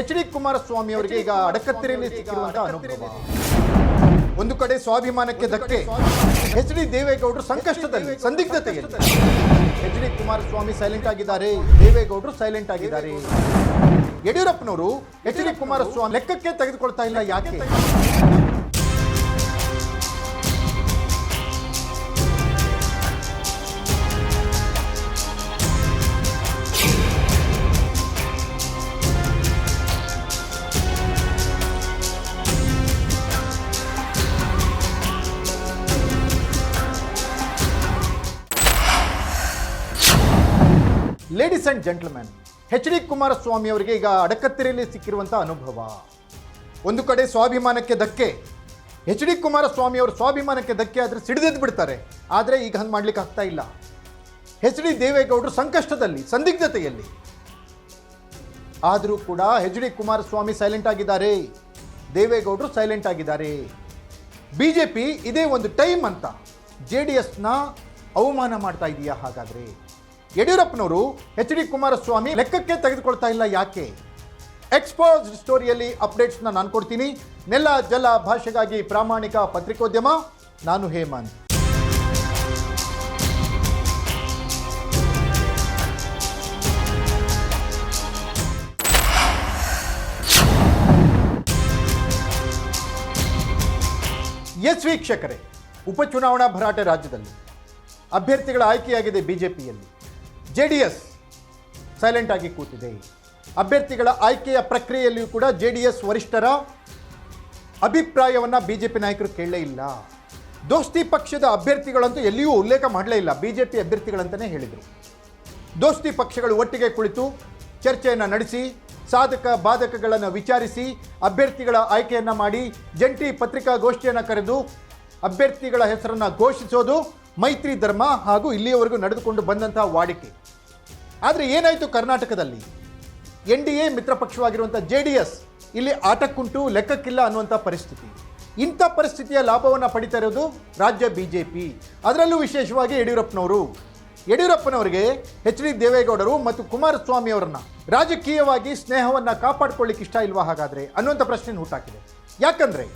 H D Kumaraswamy ಅವರಿಗೆ ಈಗ ಅಡಕತ್ತಿರೆಯಲ್ಲಿ ಸಿಕ್ಕಿರುವಂತಹ ಅನುಭವ. ಒಂದು ಕಡೆ ಸ್ವಾಭಿಮಾನಕ್ಕೆ ಧಕ್ಕೆ, ಎಚ್ ಡಿ ದೇವೇಗೌಡರು ಸಂಕಷ್ಟದಲ್ಲಿ, ಸಂದಿಗ್ಧತೆಯಲ್ಲಿ. ಎಚ್ ಡಿ ಕುಮಾರಸ್ವಾಮಿ ಸೈಲೆಂಟ್ ಆಗಿದ್ದಾರೆ, ದೇವೇಗೌಡರು ಸೈಲೆಂಟ್ ಆಗಿದ್ದಾರೆ. ಯಡಿಯೂರಪ್ಪನವರು ಎಚ್ ಡಿ ಕುಮಾರಸ್ವಾಮಿ ಲೆಕ್ಕಕ್ಕೆ ತೆಗೆದುಕೊಳ್ತಾ ಇಲ್ಲ. ಯಾಕೆ? Ladies and gentlemen, H D Kumaraswamy ಅವರಿಗೆ ಈಗ ಅಡಕತ್ತಿರೆಯಲ್ಲಿ ಸಿಕ್ಕಿರುವಂತಹ ಅನುಭವ. ಒಂದು ಕಡೆ ಸ್ವಾಭಿಮಾನಕ್ಕೆ ಧಕ್ಕೆ, ಎಚ್ ಡಿ ಕುಮಾರಸ್ವಾಮಿ ಅವರು ಸ್ವಾಭಿಮಾನಕ್ಕೆ ಧಕ್ಕೆ ಆದರೆ ಸಿಡಿದೆದ್ದು ಬಿಡ್ತಾರೆ. ಆದರೆ ಈಗ ಹಂಗೆ ಮಾಡ್ಲಿಕ್ಕೆ ಆಗ್ತಾ ಇಲ್ಲ. ಎಚ್ ಡಿ ದೇವೇಗೌಡರು ಸಂಕಷ್ಟದಲ್ಲಿ, ಸಂದಿಗ್ಧತೆಯಲ್ಲಿ. ಆದರೂ ಕೂಡ ಎಚ್ ಡಿ ಕುಮಾರಸ್ವಾಮಿ ಸೈಲೆಂಟ್ ಆಗಿದ್ದಾರೆ, ದೇವೇಗೌಡರು ಸೈಲೆಂಟ್ ಆಗಿದ್ದಾರೆ. ಬಿಜೆಪಿ ಇದೇ ಒಂದು ಟೈಮ್ ಅಂತ JDSನ ಅವಮಾನ ಮಾಡ್ತಾ ಇದೆಯಾ? ಹಾಗಾದರೆ ಯಡಿಯೂರಪ್ಪನವರು ಎಚ್ ಡಿ ಕುಮಾರಸ್ವಾಮಿ ಲೆಕ್ಕಕ್ಕೆ ತೆಗೆದುಕೊಳ್ತಾ ಇಲ್ಲ. ಯಾಕೆ? ಎಕ್ಸ್ಪೋಸ್ಡ್ ಸ್ಟೋರಿಯಲ್ಲಿ ಅಪ್ಡೇಟ್ಸ್ನ ನಾನು ಕೊಡ್ತೀನಿ. ನೆಲ ಜಲ ಭಾಷೆಗಾಗಿ ಪ್ರಾಮಾಣಿಕ ಪತ್ರಿಕೋದ್ಯಮ, ನಾನು ಹೇಮಂತ್. ಎಸ್ ವೀಕ್ಷಕರೇ, ಉಪಚುನಾವಣಾ ಭರಾಟೆ ರಾಜ್ಯದಲ್ಲಿ ಅಭ್ಯರ್ಥಿಗಳ ಆಯ್ಕೆಯಾಗಿದೆ. ಬಿಜೆಪಿಯಲ್ಲಿ JDS ಸೈಲೆಂಟ್ ಆಗಿ ಕೂತಿದೆ. ಅಭ್ಯರ್ಥಿಗಳ ಆಯ್ಕೆಯ ಪ್ರಕ್ರಿಯೆಯಲ್ಲಿಯೂ ಕೂಡ JDS ವರಿಷ್ಠರ ಅಭಿಪ್ರಾಯವನ್ನು ಬಿಜೆಪಿ ನಾಯಕರು ಕೇಳಲೇ ಇಲ್ಲ. ದೋಸ್ತಿ ಪಕ್ಷದ ಅಭ್ಯರ್ಥಿಗಳಂತೂ ಎಲ್ಲಿಯೂ ಉಲ್ಲೇಖ ಮಾಡಲೇ ಇಲ್ಲ. ಬಿಜೆಪಿ ಅಭ್ಯರ್ಥಿಗಳಂತಲೇ ಹೇಳಿದರು. ದೋಸ್ತಿ ಪಕ್ಷಗಳು ಒಟ್ಟಿಗೆ ಕುಳಿತು ಚರ್ಚೆಯನ್ನು ನಡೆಸಿ, ಸಾಧಕ ಬಾಧಕಗಳನ್ನು ವಿಚಾರಿಸಿ, ಅಭ್ಯರ್ಥಿಗಳ ಆಯ್ಕೆಯನ್ನು ಮಾಡಿ, ಜಂಟಿ ಪತ್ರಿಕಾಗೋಷ್ಠಿಯನ್ನು ಕರೆದು ಅಭ್ಯರ್ಥಿಗಳ ಹೆಸರನ್ನು ಘೋಷಿಸೋದು ಮೈತ್ರಿ ಧರ್ಮ ಹಾಗೂ ಇಲ್ಲಿಯವರೆಗೂ ನಡೆದುಕೊಂಡು ಬಂದಂತಹ ವಾಡಿಕೆ. ಆದರೆ ಏನಾಯಿತು ಕರ್ನಾಟಕದಲ್ಲಿ? NDA ಮಿತ್ರ ಪಕ್ಷವಾಗಿರುವಂಥ JDS ಇಲ್ಲಿ ಆಟಕ್ಕುಂಟು, ಲೆಕ್ಕಕ್ಕಿಲ್ಲ ಅನ್ನುವಂಥ ಪರಿಸ್ಥಿತಿ. ಇಂಥ ಪರಿಸ್ಥಿತಿಯ ಲಾಭವನ್ನು ಪಡಿತಾ ಇರೋದು ರಾಜ್ಯ ಬಿಜೆಪಿ, ಅದರಲ್ಲೂ ವಿಶೇಷವಾಗಿ ಯಡಿಯೂರಪ್ಪನವರಿಗೆ ಎಚ್ ಡಿ ದೇವೇಗೌಡರು ಮತ್ತು ಕುಮಾರಸ್ವಾಮಿ ಅವರನ್ನ ರಾಜಕೀಯವಾಗಿ ಸ್ನೇಹವನ್ನು ಕಾಪಾಡಿಕೊಳ್ಳಿಕ್ಕೆ ಇಷ್ಟ ಇಲ್ವಾ ಹಾಗಾದರೆ ಅನ್ನುವಂಥ ಪ್ರಶ್ನೆ ಹುಟ್ಟಾಕಿದೆ. ಯಾಕಂದರೆ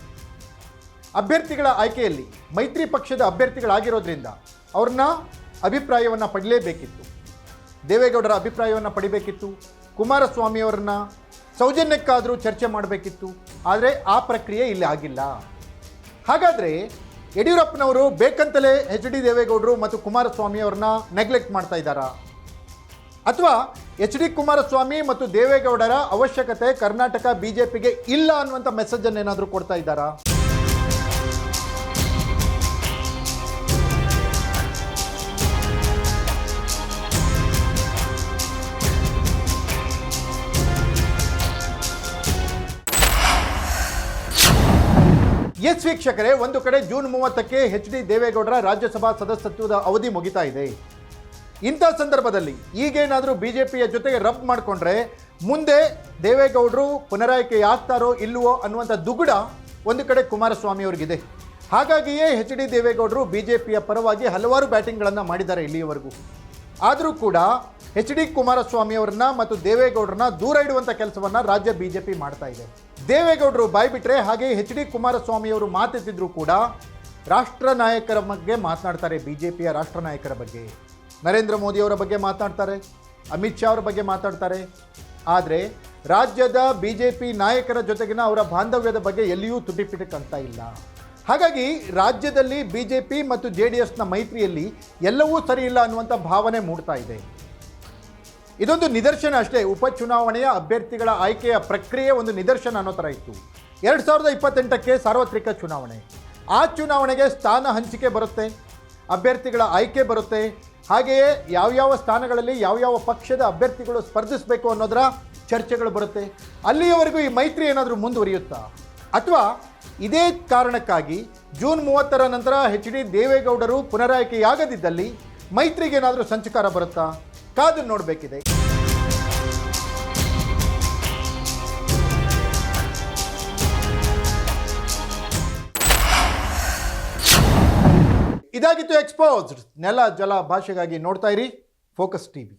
ಅಭ್ಯರ್ಥಿಗಳ ಆಯ್ಕೆಯಲ್ಲಿ ಮೈತ್ರಿ ಪಕ್ಷದ ಅಭ್ಯರ್ಥಿಗಳಾಗಿರೋದ್ರಿಂದ ಅವ್ರನ್ನ ಅಭಿಪ್ರಾಯವನ್ನು ಪಡಲೇಬೇಕಿತ್ತು. ದೇವೇಗೌಡರ ಅಭಿಪ್ರಾಯವನ್ನು ಪಡಿಬೇಕಿತ್ತು. ಕುಮಾರಸ್ವಾಮಿಯವರನ್ನ ಸೌಜನ್ಯಕ್ಕಾದರೂ ಚರ್ಚೆ ಮಾಡಬೇಕಿತ್ತು. ಆದರೆ ಆ ಪ್ರಕ್ರಿಯೆ ಇಲ್ಲಿ ಆಗಿಲ್ಲ. ಹಾಗಾದರೆ ಯಡಿಯೂರಪ್ಪನವರು ಬೇಕಂತಲೇ ಎಚ್ ಡಿ ದೇವೇಗೌಡರು ಮತ್ತು ಕುಮಾರಸ್ವಾಮಿಯವ್ರನ್ನ ನೆಗ್ಲೆಕ್ಟ್ ಮಾಡ್ತಾ ಇದ್ದಾರಾ? ಅಥವಾ ಎಚ್ ಡಿ ಕುಮಾರಸ್ವಾಮಿ ಮತ್ತು ದೇವೇಗೌಡರ ಅವಶ್ಯಕತೆ ಕರ್ನಾಟಕ ಬಿಜೆಪಿಗೆ ಇಲ್ಲ ಅನ್ನುವಂಥ ಮೆಸೇಜನ್ನು ಏನಾದರೂ ಕೊಡ್ತಾ ಇದ್ದಾರಾ? ಎಸ್ ವೀಕ್ಷಕರೇ, ಒಂದು ಕಡೆ ಜೂನ್ 30ಕ್ಕೆ ಎಚ್ ಡಿ ದೇವೇಗೌಡರ ರಾಜ್ಯಸಭಾ ಸದಸ್ಯತ್ವದ ಅವಧಿ ಮುಗಿತಾ ಇದೆ. ಇಂಥ ಸಂದರ್ಭದಲ್ಲಿ ಈಗೇನಾದರೂ ಬಿಜೆಪಿಯ ಜೊತೆಗೆ ರಬ್ ಮಾಡಿಕೊಂಡ್ರೆ ಮುಂದೆ ದೇವೇಗೌಡರು ಪುನರಾಯ್ಕೆ ಆಗ್ತಾರೋ ಇಲ್ಲವೋ ಅನ್ನುವಂಥ ದುಗುಡ ಒಂದು ಕಡೆ ಕುಮಾರಸ್ವಾಮಿ ಅವರಿಗಿದೆ. ಹಾಗಾಗಿಯೇ ಎಚ್ ಡಿ ದೇವೇಗೌಡರು ಬಿಜೆಪಿಯ ಪರವಾಗಿ ಹಲವಾರು ಬ್ಯಾಟಿಂಗ್ಗಳನ್ನು ಮಾಡಿದ್ದಾರೆ ಇಲ್ಲಿಯವರೆಗೂ. ಆದರೂ ಕೂಡ ಎಚ್ ಡಿ ಕುಮಾರಸ್ವಾಮಿ ಅವರನ್ನ ಮತ್ತು ದೇವೇಗೌಡರನ್ನ ದೂರ ಇಡುವಂಥ ಕೆಲಸವನ್ನು ರಾಜ್ಯ ಬಿಜೆಪಿ ಮಾಡ್ತಾ ಇದೆ. ದೇವೇಗೌಡರು ಬಾಯ್ಬಿಟ್ರೆ, ಹಾಗೆ ಎಚ್ ಡಿ ಕುಮಾರಸ್ವಾಮಿ ಅವರು ಮಾತೆತ್ತಿದ್ರು ಕೂಡ ರಾಷ್ಟ್ರ ನಾಯಕರ ಬಗ್ಗೆ ಮಾತನಾಡ್ತಾರೆ. ಬಿಜೆಪಿಯ ರಾಷ್ಟ್ರ ನಾಯಕರ ಬಗ್ಗೆ, ನರೇಂದ್ರ ಮೋದಿಯವರ ಬಗ್ಗೆ ಮಾತನಾಡ್ತಾರೆ, ಅಮಿತ್ ಶಾ ಅವರ ಬಗ್ಗೆ ಮಾತಾಡ್ತಾರೆ. ಆದರೆ ರಾಜ್ಯದ ಬಿಜೆಪಿ ನಾಯಕರ ಜೊತೆಗಿನ ಅವರ ಬಾಂಧವ್ಯದ ಬಗ್ಗೆ ಎಲ್ಲಿಯೂ ತುಟಿಪಿಟಕ್ಕಂತ ಇಲ್ಲ. ಹಾಗಾಗಿ ರಾಜ್ಯದಲ್ಲಿ ಬಿಜೆಪಿ ಮತ್ತು JDSನ ಮೈತ್ರಿಯಲ್ಲಿ ಎಲ್ಲವೂ ಸರಿ ಇಲ್ಲ ಅನ್ನುವಂಥ ಭಾವನೆ ಮೂಡ್ತಾ ಇದೆ. ಇದೊಂದು ನಿದರ್ಶನ ಅಷ್ಟೇ. ಉಪಚುನಾವಣೆಯ ಅಭ್ಯರ್ಥಿಗಳ ಆಯ್ಕೆಯ ಪ್ರಕ್ರಿಯೆ ಒಂದು ನಿದರ್ಶನ ಅನ್ನೋ ಥರ ಇತ್ತು. 2028ಕ್ಕೆ ಸಾರ್ವತ್ರಿಕ ಚುನಾವಣೆ. ಆ ಚುನಾವಣೆಗೆ ಸ್ಥಾನ ಹಂಚಿಕೆ ಬರುತ್ತೆ, ಅಭ್ಯರ್ಥಿಗಳ ಆಯ್ಕೆ ಬರುತ್ತೆ. ಹಾಗೆಯೇ ಯಾವ್ಯಾವ ಸ್ಥಾನಗಳಲ್ಲಿ ಯಾವ್ಯಾವ ಪಕ್ಷದ ಅಭ್ಯರ್ಥಿಗಳು ಸ್ಪರ್ಧಿಸಬೇಕು ಅನ್ನೋದರ ಚರ್ಚೆಗಳು ಬರುತ್ತೆ. ಅಲ್ಲಿಯವರೆಗೂ ಈ ಮೈತ್ರಿ ಏನಾದರೂ ಮುಂದುವರಿಯುತ್ತಾ? ಅಥವಾ ಇದೇ ಕಾರಣಕ್ಕಾಗಿ ಜೂನ್ 30ರ ನಂತರ ಎಚ್ ಡಿ ದೇವೇಗೌಡರು ಪುನರಾಯ್ಕೆಯಾಗದಿದ್ದಲ್ಲಿ ಮೈತ್ರಿಗೆ ಏನಾದರೂ ಸಂಚಕಾರ ಬರುತ್ತಾ? ಕಾದು ನೋಡಬೇಕಿದೆ. ಇದಾಗಿತ್ತು ಎಕ್ಸ್ಪೋಸ್ಡ್. ನೆಲ ಜಲ ಭಾಷೆಗಾಗಿ ನೋಡ್ತಾ ಇರಿ ಫೋಕಸ್ ಟಿವಿ.